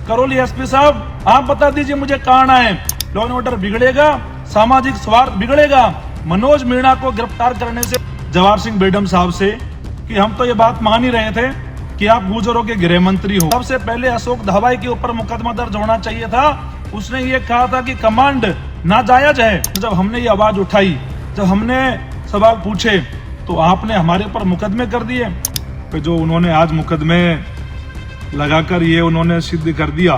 Karauli SP साहब, आप बता दीजिए मुझे कहाँ आना है। लॉ एंड ऑर्डर बिगड़ेगा, सामाजिक स्वार्थ बिगड़ेगा। मनोज मीणा को गिरफ्तार करने से जवाहर सिंह बेगम साहब से कि हम तो ये बात मान ही रहे थे कि आप गुर्जरों के गृह मंत्री हो। सबसे पहले अशोक दवाई के ऊपर मुकदमा दर्ज होना चाहिए था। उसने ये कहा था कि कमांड नाजायज है। जब हमने ये आवाज उठाई, जब हमने सवाल पूछे, तो आपने हमारे ऊपर मुकदमे कर दिए। तो जो उन्होंने आज मुकदमे लगाकर ये उन्होंने सिद्ध कर दिया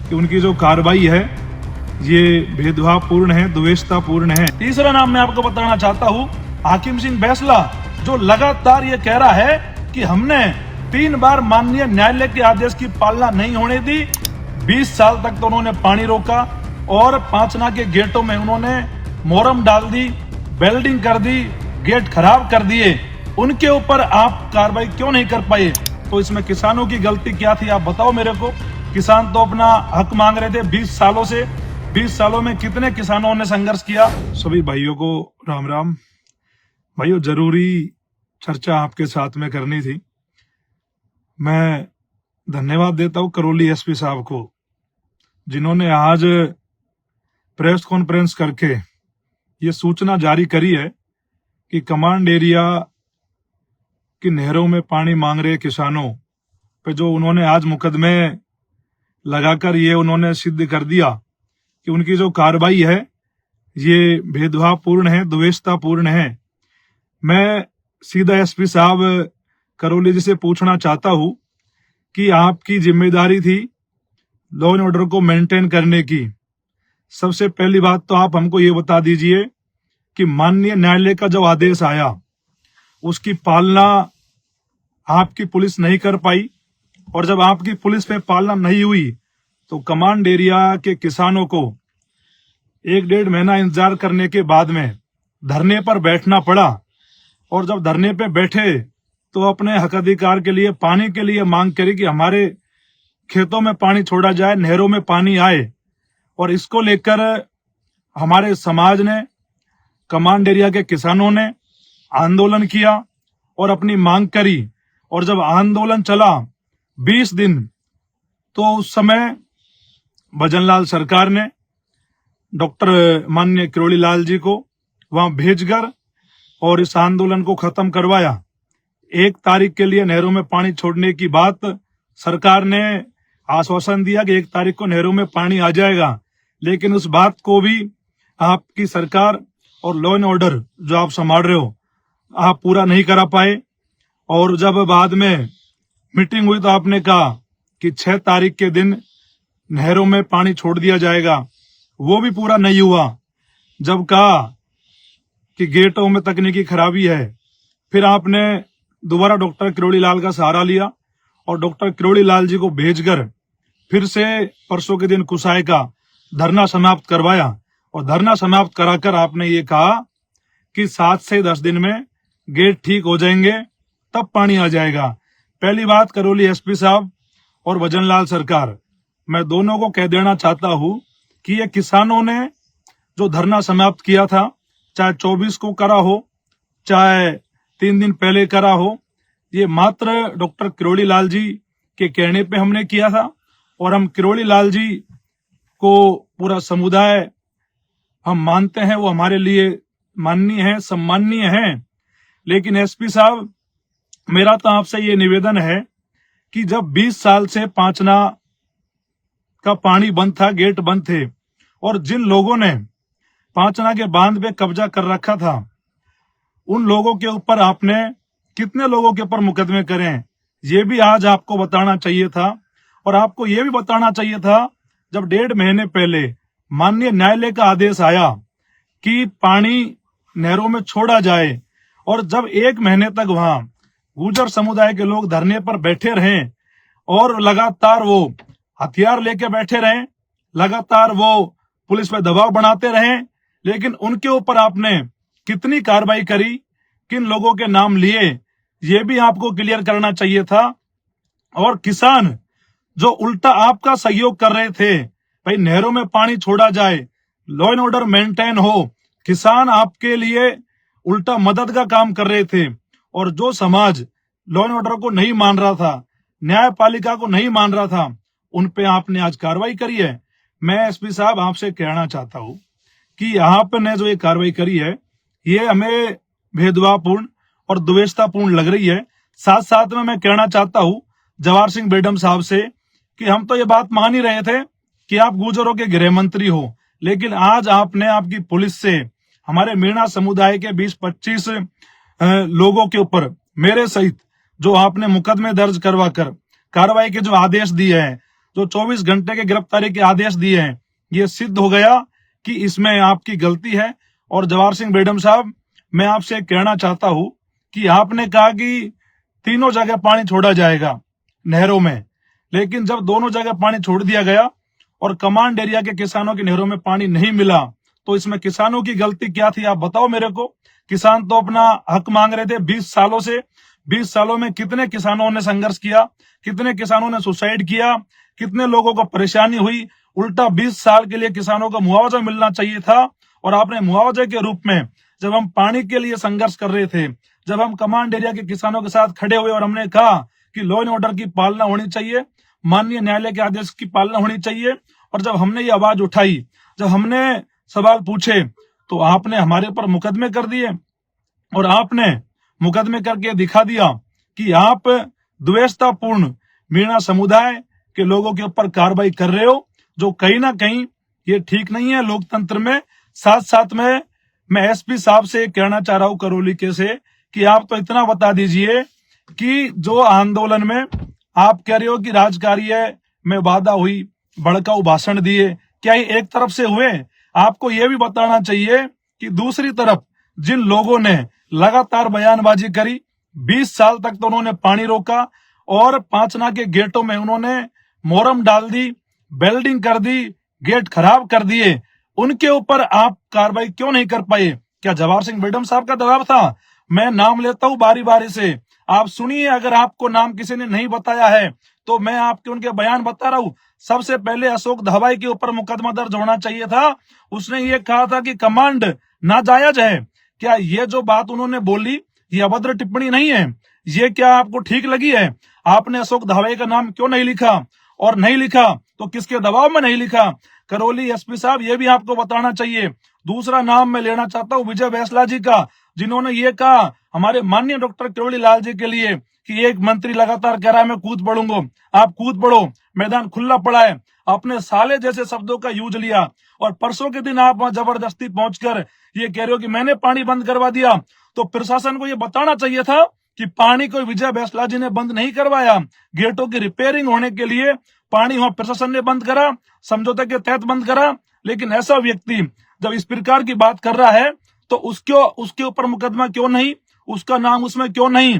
कि उनकी जो कार्रवाई है ये भेदभावपूर्ण है, द्वेषतापूर्ण है। तीसरा नाम मैं आपको बताना चाहता हूँ, हाकिम सिंह बैसला, जो लगातार ये कह रहा है कि हमने 3 बार माननीय न्यायालय के आदेश की पालना नहीं होने दी। 20 साल तक तो उन्होंने पानी रोका और पांचना के गेटों में उन्होंने मोरम डाल दी, वेल्डिंग कर दी, गेट खराब कर दिए। उनके ऊपर आप कार्रवाई क्यों नहीं कर पाए? तो इसमें किसानों की गलती क्या थी, आप बताओ मेरे को। किसान तो अपना हक मांग रहे थे 20 सालों से। 20 सालों में कितने किसानों ने संघर्ष किया। सभी भाइयों को राम राम। भाइयों, जरूरी चर्चा आपके साथ में करनी थी। मैं धन्यवाद देता हूं करौली एसपी साहब को, जिन्होंने आज प्रेस कॉन्फ्रेंस करके ये सूचना जारी करी है कि कमांड एरिया की नहरों में पानी मांग रहे किसानों पे जो उन्होंने आज मुकदमे लगाकर ये उन्होंने सिद्ध कर दिया कि उनकी जो कार्रवाई है ये भेदभावपूर्ण है, द्वेषतापूर्ण है। मैं सीधा एसपी साहब करौली जी से पूछना चाहता हूं कि आपकी जिम्मेदारी थी लॉ एंड ऑर्डर को मेंटेन करने की। सबसे पहली बात तो आप हमको ये बता दीजिए कि माननीय न्यायालय का जो आदेश आया उसकी पालना आपकी पुलिस नहीं कर पाई, और जब आपकी पुलिस पे पालना नहीं हुई तो कमांड एरिया के किसानों को 1-1.5 महीना इंतजार करने के बाद में धरने पर बैठना पड़ा। और जब धरने पे बैठे तो अपने हक अधिकार के लिए, पानी के लिए मांग करी कि हमारे खेतों में पानी छोड़ा जाए, नहरों में पानी आए। और इसको लेकर हमारे समाज ने, कमांड एरिया के किसानों ने आंदोलन किया और अपनी मांग करी। और जब आंदोलन चला 20 दिन, तो उस समय भजनलाल सरकार ने डॉक्टर माननीय किरोड़ी लाल जी को वहां भेजकर और इस आंदोलन को खत्म करवाया। 1 तारीख के लिए नहरों में पानी छोड़ने की बात सरकार ने आश्वासन दिया कि 1 तारीख को नहरों में पानी आ जाएगा, लेकिन उस बात को भी आपकी सरकार और लॉ एंड ऑर्डर जो आप संभाल रहे हो, आप पूरा नहीं करा पाए। और जब बाद में मीटिंग हुई तो आपने कहा कि 6 तारीख के दिन नहरों में पानी छोड़ दिया जाएगा, वो भी पूरा नहीं हुआ। जब कहा कि गेटों में तकनीकी खराबी है, फिर आपने दोबारा डॉक्टर किरोड़ी लाल का सहारा लिया और डॉक्टर किरोड़ी लाल जी को भेजकर फिर से परसों के दिन कुसाई का धरना समाप्त करवाया। और धरना समाप्त कराकर आपने ये कहा कि 7 से 10 दिन में गेट ठीक हो जाएंगे, तब पानी आ जाएगा। पहली बात, करौली एसपी साहब और भजनलाल सरकार, मैं दोनों को कह देना चाहता हूं कि ये किसानों ने जो धरना समाप्त किया था, चाहे 24 को करा हो, चाहे 3 दिन पहले करा हो, ये मात्र डॉक्टर किरोड़ी लाल जी के कहने पे हमने किया था। और हम किरोड़ी लाल जी को पूरा समुदाय हम मानते हैं, वो हमारे लिए माननीय है, सम्माननीय है। लेकिन एसपी साहब, मेरा तो आपसे ये निवेदन है कि जब 20 साल से पांचना का पानी बंद था, गेट बंद थे, और जिन लोगों ने पांचना के बांध पे कब्जा कर रखा था, उन लोगों के ऊपर आपने कितने लोगों के ऊपर मुकदमे करे हैं, ये भी आज आपको बताना चाहिए था। और आपको ये भी बताना चाहिए था, जब 1.5 महीने पहले माननीय न्यायालय का आदेश आया कि पानी नहरों में छोड़ा जाए, और जब 1 महीने तक वहां गुर्जर समुदाय के लोग धरने पर बैठे रहे और लगातार वो हथियार लेके बैठे रहे, लगातार वो पुलिस पे दबाव बनाते रहे, लेकिन उनके ऊपर आपने कितनी कार्रवाई करी, किन लोगों के नाम लिए, ये भी आपको क्लियर करना चाहिए था। और किसान जो उल्टा आपका सहयोग कर रहे थे, भाई नहरों में पानी छोड़ा जाए, लॉ एंड ऑर्डर मेंटेन हो, किसान आपके लिए उल्टा मदद का काम कर रहे थे। और जो समाज लॉ एंड ऑर्डर को नहीं मान रहा था, न्यायपालिका को नहीं मान रहा था, उन पे आपने आज कार्रवाई करी है। मैं एसपी साहब आपसे कहना चाहता हूं कि आपने जो ये कार्रवाई करी है ये हमें भेदभावपूर्ण और द्वेषतापूर्ण लग रही है। साथ साथ में मैं कहना चाहता हूं जवाहर सिंह बेडम साहब से कि हम तो ये बात मान ही रहे थे कि आप गुर्जरों के गृह मंत्री हो, लेकिन आज आपने आपकी पुलिस से हमारे मीणा समुदाय के 20-25 लोगों के ऊपर मेरे सहित जो आपने मुकदमे दर्ज करवा कर कार्रवाई के जो आदेश दिए हैं, जो 24 घंटे के गिरफ्तारी के आदेश दिए हैं, ये सिद्ध हो गया कि इसमें आपकी गलती है। और जवाहर सिंह बेडम साहब, मैं आपसे कहना चाहता हूं कि आपने कहा कि तीनों जगह पानी छोड़ा जाएगा नहरों में, लेकिन जब दोनों जगह पानी छोड़ दिया गया और कमांड एरिया के किसानों की नहरों में पानी नहीं मिला, तो इसमें किसानों की गलती क्या थी आप बताओ मेरे को। किसान तो अपना हक मांग रहे थे 20 सालों से। 20 सालों में कितने किसानों ने संघर्ष किया, कितने किसानों ने सुसाइड किया, कितने लोगों को परेशानी हुई। उल्टा 20 साल के लिए किसानों को मुआवजा मिलना चाहिए था, और आपने मुआवजे के रूप में जब हम पानी के लिए संघर्ष कर रहे थे, जब हम कमांड एरिया के किसानों के साथ खड़े हुए और हमने कहा कि लॉ एंड ऑर्डर की पालना होनी चाहिए, माननीय न्यायालय के आदेश की पालना होनी चाहिए, और जब हमने ये आवाज उठाई, जब हमने सवाल पूछे, तो आपने हमारे ऊपर मुकदमे कर दिए। और आपने मुकदमे करके दिखा दिया कि आप द्वेषतापूर्ण मीणा समुदाय के लोगों के ऊपर कार्रवाई कर रहे हो, जो कहीं ना कहीं ये ठीक नहीं है लोकतंत्र में। साथ साथ में मैं एसपी साहब से कहना चाह रहा हूं करौली के से कि आप तो इतना बता दीजिए कि जो आंदोलन में आप कह रहे हो कि राजकार्य में बाधा हुई, भड़काऊ भाषण दिए, क्या ये एक तरफ से हुए? आपको ये भी बताना चाहिए कि दूसरी तरफ जिन लोगों ने लगातार बयानबाजी करी, 20 साल तक तो उन्होंने पानी रोका और पांचना के गेटों में उन्होंने मोरम डाल दी, बेल्डिंग कर दी, गेट खराब कर दिए, उनके ऊपर आप कार्रवाई क्यों नहीं कर पाए? क्या जवाहर सिंह बेडम साहब का दबाव था? मैं नाम लेता हूं बारी बारी से, आप सुनिए। अगर आपको नाम किसी ने नहीं बताया है तो मैं आपके उनके बयान बता रहा हूं। सबसे पहले अशोक धवाई के ऊपर मुकदमा दर्ज होना चाहिए था। उसने ये कहा था कि कमांड नाजायज है। क्या ये जो बात उन्होंने बोली ये अभद्र टिप्पणी नहीं है? ये क्या आपको ठीक लगी है? आपने अशोक धवाई का नाम क्यों नहीं लिखा? और नहीं लिखा तो किसके दबाव में नहीं लिखा? करौली एसपी साहब, ये भी आपको बताना चाहिए। दूसरा नाम मैं लेना चाहता हूं विजय बैंसला जी का, जिन्होंने ये कहा हमारे माननीय डॉक्टर किरोड़ी लाल जी के लिए कि एक मंत्री लगातार कह रहा है मैं कूद पड़ूंगा, आप कूद पड़ो, मैदान खुला पड़ा है। आपने साले जैसे शब्दों का यूज लिया, और परसों के दिन आप वहां जबरदस्ती पहुंचकर ये कह रहे हो कि मैंने पानी बंद करवा दिया। तो प्रशासन को ये बताना चाहिए था कि पानी को विजय बैंसला जी ने बंद नहीं करवाया, गेटों की रिपेयरिंग होने के लिए पानी वहां प्रशासन ने बंद करा, समझौते के तहत बंद करा। लेकिन ऐसा व्यक्ति जब इस प्रकार की बात कर रहा है तो उसके ऊपर मुकदमा क्यों नहीं, उसका नाम उसमें क्यों नहीं?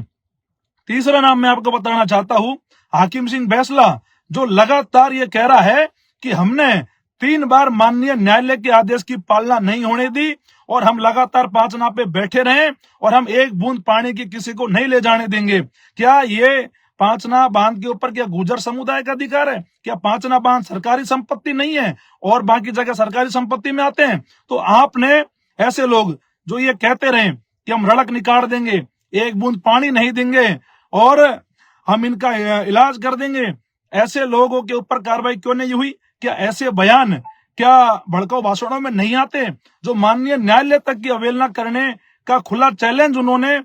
तीसरा नाम मैं आपको बताना चाहता हूं हाकिम सिंह बैंसला, जो लगातार ये कह रहा है कि हमने 3 बार माननीय न्यायालय के आदेश की पालना नहीं होने दी और हम लगातार पांचना पे बैठे रहे और हम एक बूंद पानी की किसी को नहीं ले जाने देंगे। क्या ये पांचना बांध के ऊपर क्या गुर्जर समुदाय का अधिकार है? क्या पांचना बांध सरकारी संपत्ति नहीं है और बाकी जगह सरकारी संपत्ति में आते हैं? तो आपने ऐसे लोग जो ये कहते रहे कि हम रड़क निकाल देंगे, एक बूंद पानी नहीं देंगे और हम इनका इलाज कर देंगे, ऐसे लोगों के ऊपर कार्रवाई क्यों नहीं हुई? क्या ऐसे बयान क्या भड़काऊ भाषणों में नहीं आते? जो माननीय न्यायालय तक की अवहेलना करने का खुला चैलेंज उन्होंने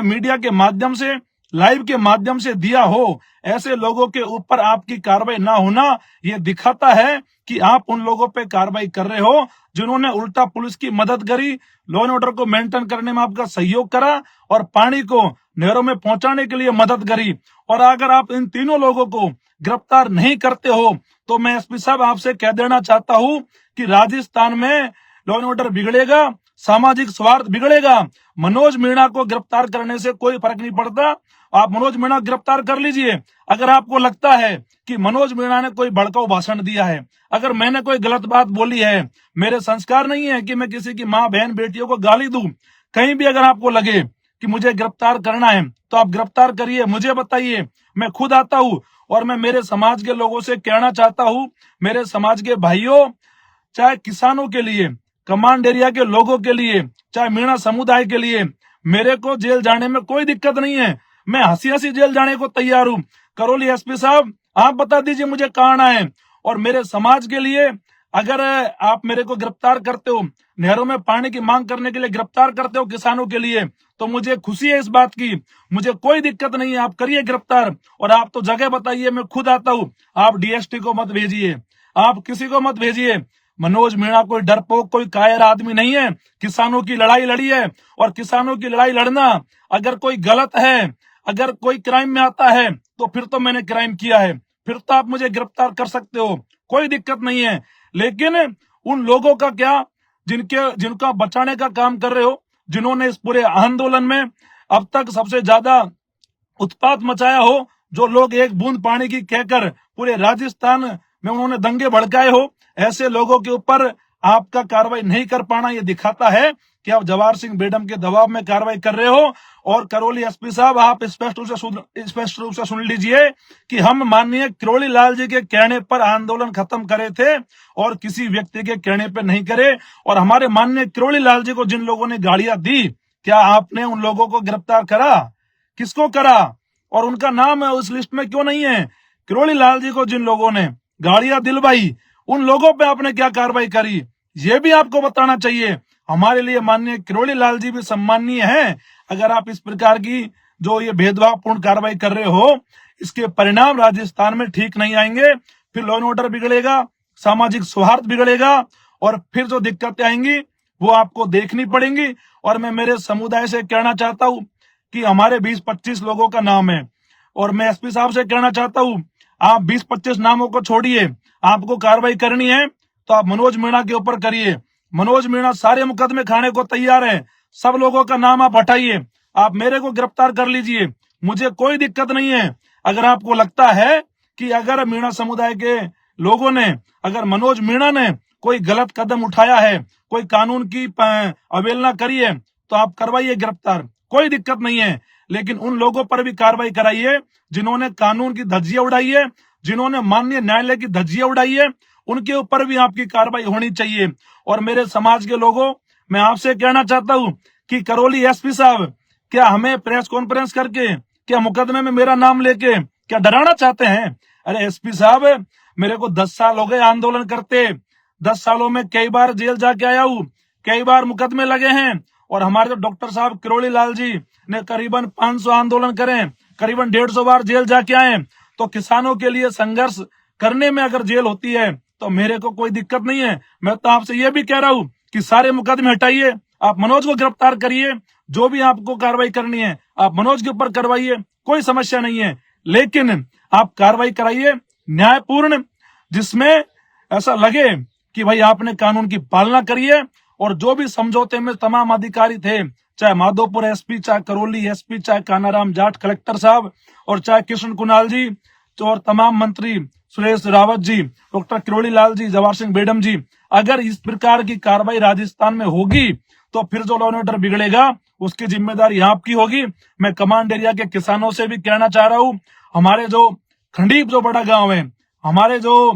मीडिया के माध्यम से, लाइव के माध्यम से दिया हो, ऐसे लोगों के ऊपर आपकी कार्रवाई ना होना ये दिखाता है कि आप उन लोगों पे कार्रवाई कर रहे हो जिन्होंने उल्टा पुलिस की मदद करी, लॉ एंड ऑर्डर को मेंटेन करने में आपका सहयोग करा और पानी को नहरों में पहुंचाने के लिए मदद करी। और अगर आप इन तीनों लोगों को गिरफ्तार नहीं करते हो तो मैं एसपी साहब आपसे कह देना चाहता हूं कि राजस्थान में लॉ एंड ऑर्डर बिगड़ेगा, सामाजिक स्वार्थ बिगड़ेगा। मनोज मीणा को गिरफ्तार करने से कोई फर्क नहीं पड़ता, आप मनोज मीणा गिरफ्तार कर लीजिए। अगर आपको लगता है कि मनोज मीणा ने कोई भड़काऊ भाषण दिया है, अगर मैंने कोई गलत बात बोली है, मेरे संस्कार नहीं है कि मैं किसी की माँ बहन बेटियों को गाली दूं, कहीं भी अगर आपको लगे कि मुझे गिरफ्तार करना है तो आप गिरफ्तार करिए, मुझे बताइए, मैं खुद आता हूं। और मैं मेरे समाज के लोगों से कहना चाहता हूं, मेरे समाज के भाइयों, चाहे किसानों के लिए, कमांड एरिया के लोगों के लिए, चाहे मीणा समुदाय के लिए, मेरे को जेल जाने में कोई दिक्कत नहीं है। मैं हंसी हंसी जेल जाने को तैयार हूं। करौली एसपी साहब, आप बता दीजिए मुझे कहाँ आना है। और मेरे समाज के लिए अगर आप मेरे को गिरफ्तार करते हो, नहरों में पानी की मांग करने के लिए गिरफ्तार करते हो किसानों के लिए, तो मुझे खुशी है इस बात की, मुझे कोई दिक्कत नहीं है, आप करिए गिरफ्तार। और आप तो जगह बताइए, मैं खुद आता हूं। आप डीएसटी को मत भेजिए, आप किसी को मत भेजिए। मनोज मीणा कोई डरपोक, कोई कायर आदमी नहीं है। किसानों की लड़ाई लड़ी है, और किसानों की लड़ाई लड़ना अगर कोई गलत है, अगर कोई क्राइम में आता है, तो फिर तो मैंने क्राइम किया है, फिर तो आप मुझे गिरफ्तार कर सकते हो, कोई दिक्कत नहीं है। लेकिन उन लोगों का क्या, जिनका बचाने का काम कर रहे हो, जिन्होंने इस पूरे आंदोलन में अब तक सबसे ज्यादा उत्पात मचाया हो, जो लोग एक बूंद पानी की कहकर पूरे राजस्थान में उन्होंने दंगे भड़काए हो, ऐसे लोगों के ऊपर आपका कार्रवाई नहीं कर पाना ये दिखाता है कि आप जवाहर सिंह बेडम के दबाव में कार्रवाई कर रहे हो। और करौली एसपी साहब, आप स्पष्ट रूप से सुन लीजिए कि हम माननीय किरोड़ी लाल जी के कहने पर आंदोलन खत्म करे थे, और किसी व्यक्ति के कहने पर नहीं करे। और हमारे माननीय किरोड़ी लाल जी को जिन लोगों ने गाड़ियां दी, क्या आपने उन लोगों को गिरफ्तार करा? किसको करा? और उनका नाम है उस लिस्ट में क्यों नहीं है? किरोड़ी लाल जी को जिन लोगों ने गाड़ियां दिलवाई, उन लोगों पे आपने क्या कार्रवाई करी, ये भी आपको बताना चाहिए। हमारे लिए माननीय किरोड़ी लाल जी भी सम्माननीय हैं। अगर आप इस प्रकार की जो ये भेदभावपूर्ण कार्रवाई कर रहे हो, इसके परिणाम राजस्थान में ठीक नहीं आएंगे। फिर लॉ एंड ऑर्डर बिगड़ेगा, सामाजिक सौहार्द बिगड़ेगा, और फिर जो दिक्कतें आएंगी वो आपको देखनी पड़ेंगी। और मैं मेरे समुदाय से कहना चाहता हूं कि हमारे 20-25 लोगों का नाम है, और मैं एसपी साहब से कहना चाहता हूं, आप 20-25 नामों को छोड़िए, आपको कार्रवाई करनी है तो आप मनोज मीणा के ऊपर करिए। मनोज मीणा सारे मुकदमे खाने को तैयार है, सब लोगों का नाम आप हटाइए, आप मेरे को गिरफ्तार कर लीजिए, मुझे कोई दिक्कत नहीं है। अगर आपको लगता है कि अगर मीणा समुदाय के लोगों ने, अगर मनोज मीणा ने कोई गलत कदम उठाया है, कोई कानून की अवहेलना करी है, तो आप करवाइए गिरफ्तार, कोई दिक्कत नहीं है। लेकिन उन लोगों पर भी कार्रवाई कराइए जिन्होंने कानून की धज्जियां उड़ाई है, जिन्होंने माननीय न्यायालय की धज्जियां उड़ाई है, उनके ऊपर भी आपकी कार्रवाई होनी चाहिए। और मेरे समाज के लोगों, मैं आपसे कहना चाहता हूं कि करौली एसपी साहब, क्या हमें प्रेस कॉन्फ्रेंस करके, क्या मुकदमे में मेरा नाम लेके क्या डराना चाहते हैं? अरे एसपी साहब, मेरे को 10 साल हो गए आंदोलन करते, 10 सालों में कई बार जेल जाके आया हूं, कई बार मुकदमे लगे हैं। और हमारे जो डॉक्टर साहब किरोड़ी लाल जी ने करीबन 500 आंदोलन करे, करीबन 150 बार जेल जाके आए। तो किसानों के लिए संघर्ष करने में अगर जेल होती है तो मेरे को कोई दिक्कत नहीं है। मैं तो आपसे ये भी कह रहा हूं कि सारे मुकदमे हटाइए, आप मनोज को गिरफ्तार करिए, जो भी आपको कार्रवाई करनी है आप मनोज के ऊपर करवाइए, कोई समस्या नहीं है। लेकिन आप कार्रवाई कराइए न्यायपूर्ण, जिसमें ऐसा लगे कि भाई आपने कानून की पालना करी है। और जो भी समझौते में तमाम अधिकारी थे, चाहे माधोपुर एसपी, चाहे करौली एसपी, चाहे कानाराम जाट कलेक्टर साहब, और चाहे कृष्ण कुणाल जी, और तमाम मंत्री सुरेश रावत जी, डॉक्टर किरोड़ी लाल जी, जवाहर सिंह बेडम जी, अगर इस प्रकार की कार्रवाई राजस्थान में होगी तो फिर जो लॉ एंड ऑर्डर बिगड़ेगा उसकी जिम्मेदारी आपकी होगी। मैं कमांड एरिया के किसानों से भी कहना चाह रहा हूं, हमारे जो खंडीप जो बड़ा गांव है, हमारे जो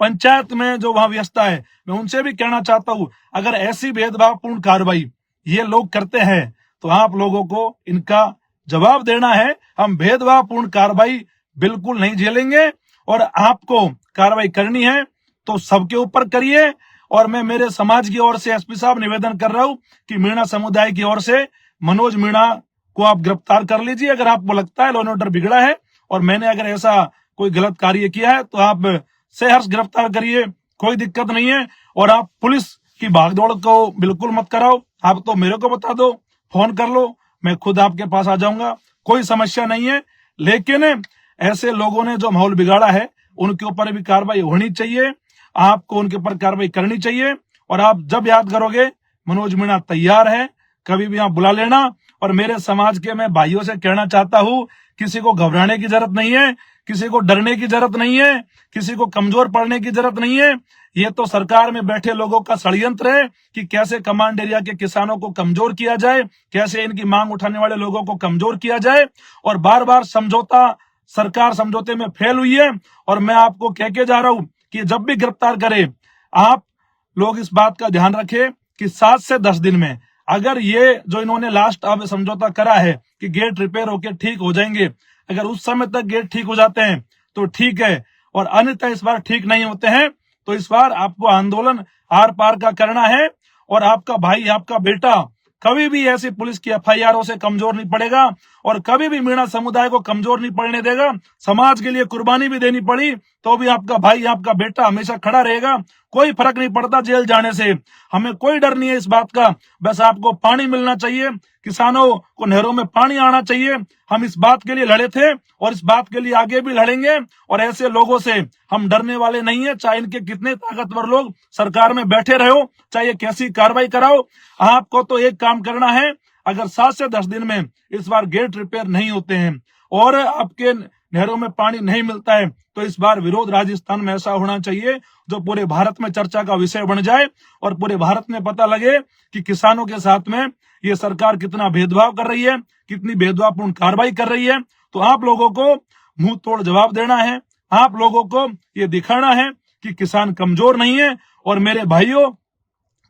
पंचायत में जो वहां व्यवस्था है, मैं उनसे भी कहना चाहता हूं, अगर ऐसी भेदभावपूर्ण कार्रवाई ये लोग करते हैं तो आप लोगों को इनका जवाब देना है। हम भेदभावपूर्ण कार्रवाई बिल्कुल नहीं झेलेंगे, और आपको कार्रवाई करनी है तो सबके ऊपर करिए। और मैं मेरे समाज की ओर से एसपी साहब निवेदन कर रहा हूं कि मीणा समुदाय की ओर से मनोज मीणा को आप गिरफ्तार कर लीजिए। अगर आपको लगता है लॉ एंड ऑर्डर बिगड़ा है और मैंने अगर ऐसा कोई गलत कार्य किया है तो आप सहर्ष गिरफ्तार करिए, कोई दिक्कत नहीं है। और आप पुलिस की भागदौड़ को बिल्कुल मत कराओ, आप तो मेरे को बता दो, फोन कर लो, मैं खुद आपके पास आ जाऊंगा, कोई समस्या नहीं है। लेकिन ऐसे लोगों ने जो माहौल बिगाड़ा है उनके ऊपर भी कार्रवाई होनी चाहिए, आपको उनके ऊपर कार्रवाई करनी चाहिए। और आप जब याद करोगे मनोज मीणा तैयार है, कभी भी आप बुला लेना। और मेरे समाज के मैं भाइयों से कहना चाहता हूं, किसी को घबराने की जरूरत नहीं है, किसी को डरने की जरूरत नहीं है, किसी को कमजोर पड़ने की जरूरत नहीं है। ये तो सरकार में बैठे लोगों का षड्यंत्र है कि कैसे कमांड एरिया के किसानों को कमजोर किया जाए, कैसे इनकी मांग उठाने वाले लोगों को कमजोर किया जाए। और बार बार समझौता, सरकार समझौते में फेल हुई है। और मैं आपको कह के जा रहा हूं कि जब भी गिरफ्तार करे, आप लोग इस बात का ध्यान रखें कि 7 से 10 दिन में अगर ये जो इन्होंने लास्ट अब समझौता करा है कि गेट रिपेयर होकर ठीक हो जाएंगे, अगर उस समय तक गेट ठीक हो जाते हैं तो ठीक है, और अन्यथा इस बार ठीक नहीं होते हैं तो इस बार आपको आंदोलन आर पार का करना है। और आपका भाई, आपका बेटा कभी भी ऐसी पुलिस की एफआईआरों से कमजोर नहीं पड़ेगा और कभी भी मीणा समुदाय को कमजोर नहीं पड़ने देगा। समाज के लिए कुर्बानी भी देनी पड़ी तो भी आपका भाई, आपका बेटा हमेशा खड़ा रहेगा। कोई फर्क नहीं पड़ता जेल जाने से, हमें कोई डर नहीं है इस बात का। बस आपको पानी मिलना चाहिए, किसानों को नहरों में पानी आना चाहिए। हम इस बात के लिए लड़े थे और इस बात के लिए आगे भी लड़ेंगे, और ऐसे लोगों से हम डरने वाले नहीं है, चाहे इनके कितने ताकतवर लोग सरकार में बैठे रहो, चाहे ये कैसी कार्रवाई कराओ। आपको तो एक काम करना है, अगर 7 से 10 दिन में इस बार गेट रिपेयर नहीं होते हैं और आपके नहरों में पानी नहीं मिलता है तो इस बार विरोध राजस्थान में ऐसा होना चाहिए जो पूरे भारत में चर्चा का विषय बन जाए और पूरे भारत में पता लगे कि किसानों के साथ में ये सरकार कितना भेदभाव कर रही है, कितनी भेदभावपूर्ण कार्रवाई कर रही है। तो आप लोगों को मुंह तोड़ जवाब देना है, आप लोगों को ये दिखाना है कि किसान कमजोर नहीं है। और मेरे भाइयों,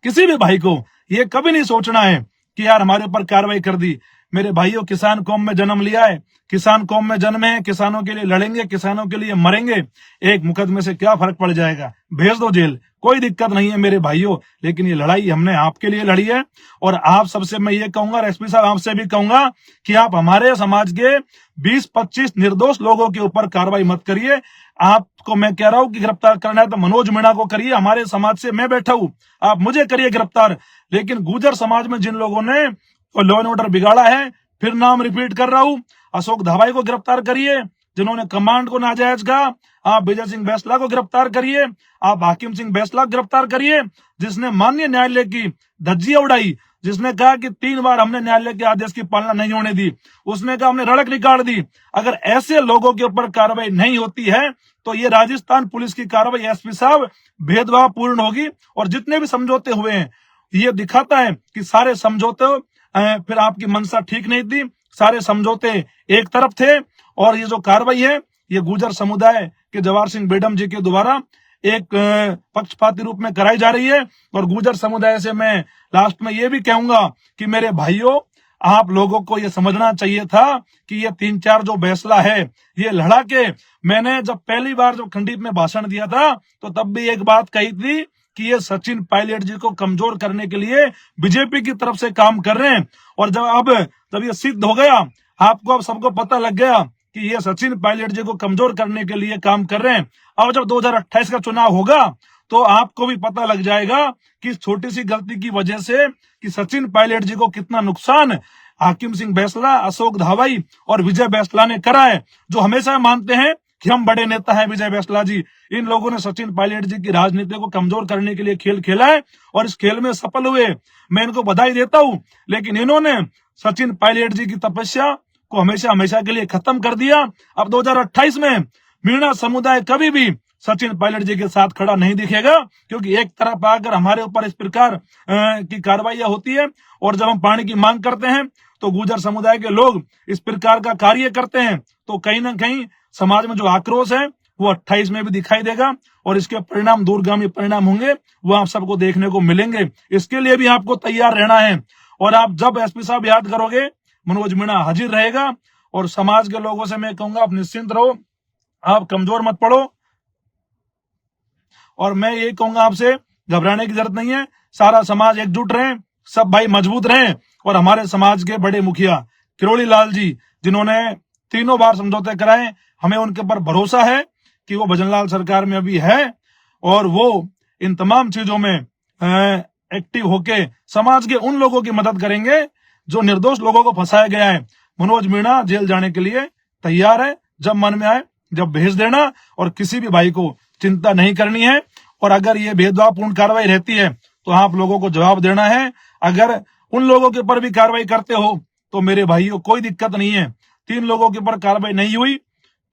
किसी भी भाई को ये कभी नहीं सोचना है कि यार हमारे ऊपर कार्रवाई कर दी। मेरे भाइयों, किसान कौम में जन्म लिया है, किसान कौम में जन्मे हैं, किसानों के लिए लड़ेंगे, किसानों के लिए मरेंगे। एक मुकदमे से क्या फर्क पड़ जाएगा, भेज दो जेल, कोई दिक्कत नहीं है मेरे भाइयों। लेकिन ये लड़ाई हमने आपके लिए लड़ी है और आप सबसे मैं ये कहूंगा, एसपी साहब आपसे भी कहूंगा कि आप हमारे समाज के 20-25 निर्दोष लोगों के ऊपर कार्रवाई मत करिए। आपको मैं कह रहा हूं कि गिरफ्तार करना है तो मनोज मीणा को करिए, हमारे समाज से मैं बैठा हूं, आप मुझे करिए गिरफ्तार। लेकिन गुर्जर समाज में जिन लोगों ने लॉ एंड ऑर्डर बिगाड़ा है, फिर नाम रिपीट कर रहा हूं, अशोक धावाई को गिरफ्तार करिए जिन्होंने कमांड को नाजायज कहा, आप विजय सिंह बैसला को गिरफ्तार करिए, आप हाकिम सिंह बैसला को गिरफ्तार करिए जिसने माननीय न्यायालय की धज्जियां उड़ाई, जिसने कहा कि 3 बार हमने न्यायालय के आदेश की पालना नहीं होने दी, उसने कहा हमने रड़क निकाल दी। अगर ऐसे लोगों के ऊपर कार्रवाई नहीं होती है तो ये राजस्थान पुलिस की कार्रवाई एसपी साहब भेदभाव पूर्ण होगी। और जितने भी समझौते हुए हैं ये दिखाता है कि सारे समझौते फिर आपकी मंशा ठीक नहीं थी, सारे समझौते एक तरफ थे। और ये जो कार्रवाई है ये गुर्जर समुदाय के जवाहर सिंह बेडम जी के द्वारा एक पक्षपाती रूप में कराई जा रही है। और गुर्जर समुदाय से मैं लास्ट में ये भी कहूंगा कि मेरे भाइयों, आप लोगों को ये समझना चाहिए था कि ये 3-4 जो फैसला है ये लड़ा के, मैंने जब पहली बार जब खंडीप में भाषण दिया था तो तब भी एक बात कही थी कि ये सचिन पायलट जी को कमजोर करने के लिए बीजेपी की तरफ से काम कर रहे हैं। और जब ये सिद्ध हो गया, आपको अब सबको पता लग गया कि ये सचिन पायलट जी को कमजोर करने के लिए काम कर रहे हैं। अब जब 2028 का चुनाव होगा तो आपको भी पता लग जाएगा कि छोटी सी गलती की वजह से कि सचिन पायलट जी को कितना नुकसान हाकिम सिंह बैसला, अशोक धावाई और विजय बैसला ने करा है, जो हमेशा मानते हैं कि हम बड़े नेता हैं विजय बैसला जी। इन लोगों ने सचिन पायलट जी की राजनीति को कमजोर करने के लिए खेल खेला है और इस खेल में सफल हुए, मैं इनको बधाई देता हूं। लेकिन इन्होंने सचिन पायलट जी की तपस्या को हमेशा हमेशा के लिए खत्म कर दिया। अब 2028 में मीणा समुदाय कभी भी सचिन पायलट जी के साथ खड़ा नहीं दिखेगा, क्योंकि एक तरफ आकर हमारे ऊपर इस प्रकार की कार्रवाइयां होती है और जब हम पानी की मांग करते हैं तो गुर्जर समुदाय के लोग इस प्रकार का कार्य करते हैं, तो कहीं ना कहीं समाज में जो आक्रोश है वो 28 में भी दिखाई देगा और इसके परिणाम दूरगामी परिणाम होंगे, वो आप सबको देखने को मिलेंगे। इसके लिए भी आपको तैयार रहना है। और आप जब एसपी साहब याद करोगे, मनोज मीणा हाजिर रहेगा। और समाज के लोगों से मैं कहूंगा, आप निश्चिंत रहो, आप कमजोर मत पड़ो। और मैं ये कहूंगा, आपसे घबराने की जरूरत नहीं है, सारा समाज एकजुट रहे, सब भाई मजबूत रहे। और हमारे समाज के बड़े मुखिया किरोड़ी लाल जी, जिन्होंने 3 बार समझौते कराए, हमें उनके ऊपर भरोसा है कि वो भजनलाल सरकार में अभी है और वो इन तमाम चीजों में एक्टिव होके समाज के उन लोगों की मदद करेंगे जो निर्दोष लोगों को फंसाया गया है। मनोज मीणा जेल जाने के लिए तैयार है, जब मन में आए जब भेज देना, और किसी भी भाई को चिंता नहीं करनी है। और अगर ये भेदभावपूर्ण कार्रवाई रहती है तो आप लोगों को जवाब देना है। अगर उन लोगों के ऊपर भी कार्रवाई करते हो तो मेरे भाइयों कोई दिक्कत नहीं है। 3 लोगों के ऊपर कार्रवाई नहीं हुई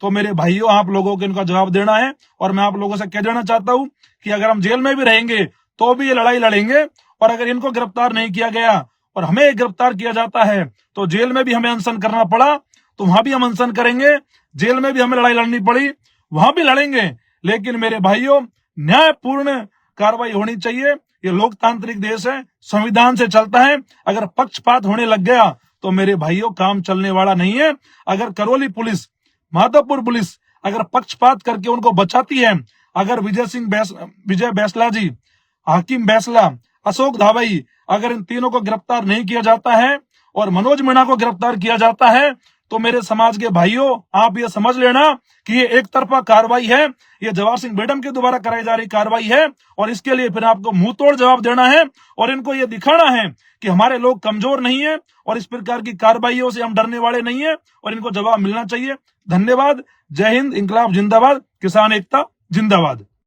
तो मेरे भाइयों, आप लोगों को इनका जवाब देना है। और मैं आप लोगों से कह देना चाहता हूं कि अगर हम जेल में भी रहेंगे तो भी ये लड़ाई लड़ेंगे। और अगर इनको गिरफ्तार नहीं किया गया और हमें गिरफ्तार किया जाता है तो जेल में भी हमें अनशन करना पड़ा तो वहां भी हम अनशन करेंगे, जेल में भी हमें लड़ाई लड़नी पड़ी वहां भी लड़ेंगे। लेकिन मेरे भाइयों, न्यायपूर्ण कार्रवाई होनी चाहिए। ये लोकतांत्रिक देश है, संविधान से चलता है। अगर पक्षपात होने लग गया तो मेरे भाइयों काम चलने वाला नहीं है। अगर करौली पुलिस, माधोपुर पुलिस अगर पक्षपात करके उनको बचाती है, अगर विजय बैसला जी, हाकिम बैसला, अशोक धावई, अगर इन तीनों को गिरफ्तार नहीं किया जाता है और मनोज मीणा को गिरफ्तार किया जाता है, तो मेरे समाज के भाइयों, आप ये समझ लेना कि ये एक तरफा कार्रवाई है, ये जवाहर सिंह बेगम के द्वारा कराई जा रही कार्रवाई है, और इसके लिए फिर आपको मुंह तोड़ जवाब देना है और इनको ये दिखाना है कि हमारे लोग कमजोर नहीं है और इस प्रकार की कार्रवाइयों से हम डरने वाले नहीं है, और इनको जवाब मिलना चाहिए। धन्यवाद। जय हिंद। इंकलाब जिंदाबाद। किसान एकता जिंदाबाद।